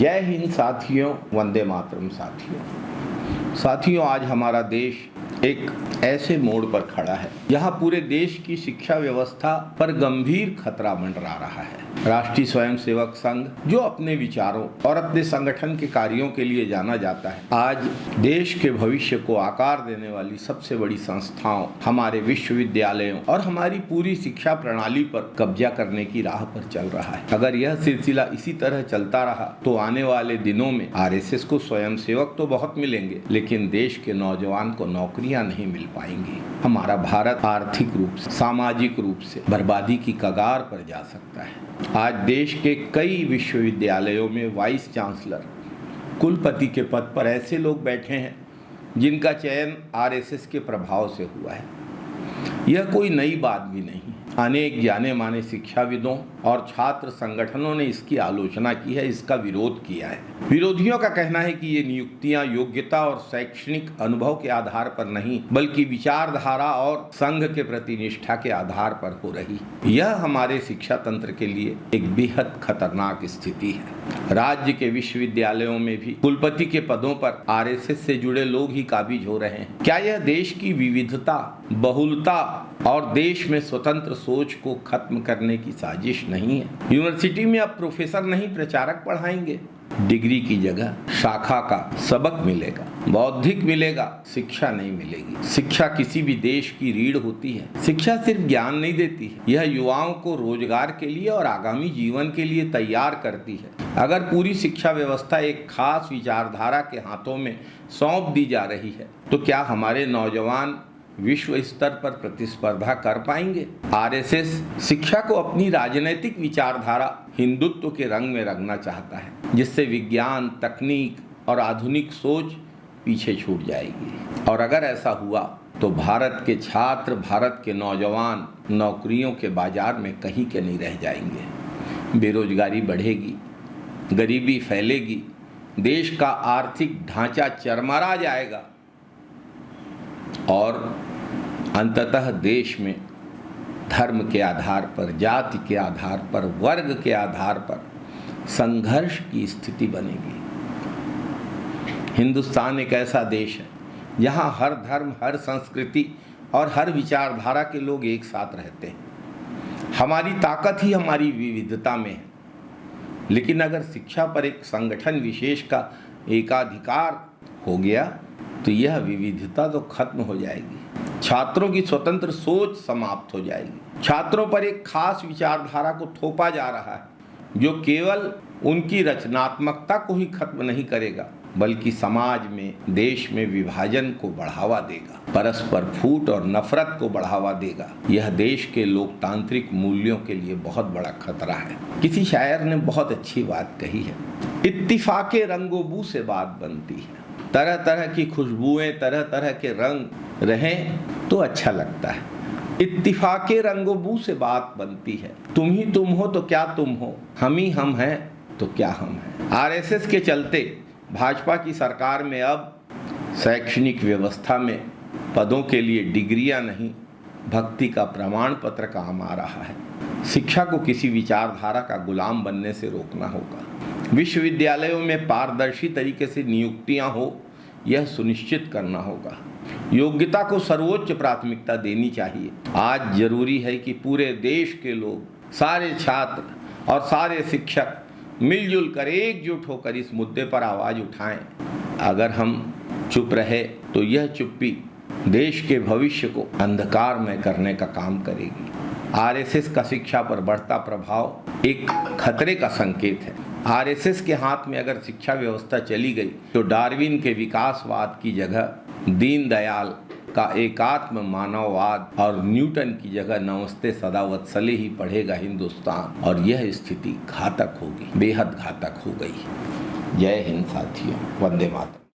जय हिंद साथियों, वंदे मातरम साथियों, आज हमारा देश एक ऐसे मोड़ पर खड़ा है जहां पूरे देश की शिक्षा व्यवस्था पर गंभीर खतरा मंडरा रहा है। राष्ट्रीय स्वयंसेवक संघ, जो अपने विचारों और अपने संगठन के कार्यों के लिए जाना जाता है, आज देश के भविष्य को आकार देने वाली सबसे बड़ी संस्थाओं, हमारे विश्वविद्यालयों और हमारी पूरी शिक्षा प्रणाली पर कब्जा करने की राह पर चल रहा है। अगर यह सिलसिला इसी तरह चलता रहा तो आने वाले दिनों में आरएसएस को स्वयंसेवक तो बहुत मिलेंगे, लेकिन देश के नौजवान को नौकरियां नहीं मिल पाएंगी। हमारा भारत आर्थिक रूप से, सामाजिक रूप से बर्बादी की कगार पर जा सकता है। आज देश के कई विश्वविद्यालयों में वाइस चांसलर, कुलपति के पद पर ऐसे लोग बैठे हैं जिनका चयन आरएसएस के प्रभाव से हुआ है। यह कोई नई बात भी नहीं। अनेक जाने माने शिक्षाविदों और छात्र संगठनों ने इसकी आलोचना की है, इसका विरोध किया है। विरोधियों का कहना है कि ये नियुक्तियां योग्यता और शैक्षणिक अनुभव के आधार पर नहीं, बल्कि विचारधारा और संघ के प्रति निष्ठा के आधार पर हो रही। यह हमारे शिक्षा तंत्र के लिए एक बेहद खतरनाक स्थिति है। राज्य के विश्वविद्यालयों में भी कुलपति के पदों पर आरएसएस से जुड़े लोग ही काबिज हो रहे हैं। क्या यह देश की विविधता, बहुलता और देश में स्वतंत्र सोच को खत्म करने की साजिश नहीं है? यूनिवर्सिटी में अब प्रोफेसर नहीं, प्रचारक पढ़ाएंगे। डिग्री की जगह शाखा का सबक मिलेगा, बौद्धिक मिलेगा, शिक्षा नहीं मिलेगी। शिक्षा किसी भी देश की रीढ़ होती है। शिक्षा सिर्फ ज्ञान नहीं देती है, यह युवाओं को रोजगार के लिए और आगामी जीवन के लिए तैयार करती है। अगर पूरी शिक्षा व्यवस्था एक खास विचारधारा के हाथों में सौंप दी जा रही है तो क्या हमारे नौजवान विश्व स्तर पर प्रतिस्पर्धा कर पाएंगे? आरएसएस शिक्षा को अपनी राजनीतिक विचारधारा हिंदुत्व के रंग में रंगना चाहता है, जिससे विज्ञान, तकनीक और आधुनिक सोच पीछे छूट जाएगी। और अगर ऐसा हुआ तो भारत के छात्र, भारत के नौजवान नौकरियों के बाजार में कहीं के नहीं रह जाएंगे। बेरोजगारी बढ़ेगी, गरीबी फैलेगी, देश का आर्थिक ढांचा चरमरा जाएगा और अंततः देश में धर्म के आधार पर, जाति के आधार पर, वर्ग के आधार पर संघर्ष की स्थिति बनेगी। हिंदुस्तान एक ऐसा देश है जहां हर धर्म, हर संस्कृति और हर विचारधारा के लोग एक साथ रहते हैं। हमारी ताकत ही हमारी विविधता में है। लेकिन अगर शिक्षा पर एक संगठन विशेष का एकाधिकार हो गया तो यह विविधता तो खत्म हो जाएगी। छात्रों की स्वतंत्र सोच समाप्त हो जाएगी। छात्रों पर एक खास विचारधारा को थोपा जा रहा है जो केवल उनकी रचनात्मकता को ही खत्म नहीं करेगा, बल्कि समाज में, देश में विभाजन को बढ़ावा देगा, परस्पर फूट और नफरत को बढ़ावा देगा। यह देश के लोकतांत्रिक मूल्यों के लिए बहुत बड़ा खतरा है। किसी शायर ने बहुत अच्छी बात कही है, इत्तिफाके रंगोबू से बात बनती है। तरह तरह की खुशबुएं, तरह तरह के रंग रहें तो अच्छा लगता है। इत्तिफाके रंगोबू से बात बनती है। तुम ही तुम हो तो क्या तुम हो, हम ही हम हैं तो क्या हम हैं। आरएसएस के चलते भाजपा की सरकार में अब शैक्षणिक व्यवस्था में पदों के लिए डिग्रियां नहीं, भक्ति का प्रमाण पत्र काम आ रहा है। शिक्षा को किसी विचारधारा का गुलाम बनने से रोकना होगा। विश्वविद्यालयों में पारदर्शी तरीके से नियुक्तियां हो, यह सुनिश्चित करना होगा। योग्यता को सर्वोच्च प्राथमिकता देनी चाहिए। आज जरूरी है कि पूरे देश के लोग, सारे छात्र और सारे शिक्षक मिलजुल कर, एकजुट होकर इस मुद्दे पर आवाज उठाएं। अगर हम चुप रहे तो यह चुप्पी देश के भविष्य को अंधकारमय करने का काम करेगी। आरएसएस का शिक्षा पर बढ़ता प्रभाव एक खतरे का संकेत है। आरएसएस के हाथ में अगर शिक्षा व्यवस्था चली गई तो डार्विन के विकासवाद की जगह दीनदयाल का एकात्म मानववाद और न्यूटन की जगह नमस्ते सदावत्सले ही पढ़ेगा हिंदुस्तान, और यह स्थिति घातक होगी, बेहद घातक हो गई। जय हिंद साथियों, वंदे मातरम।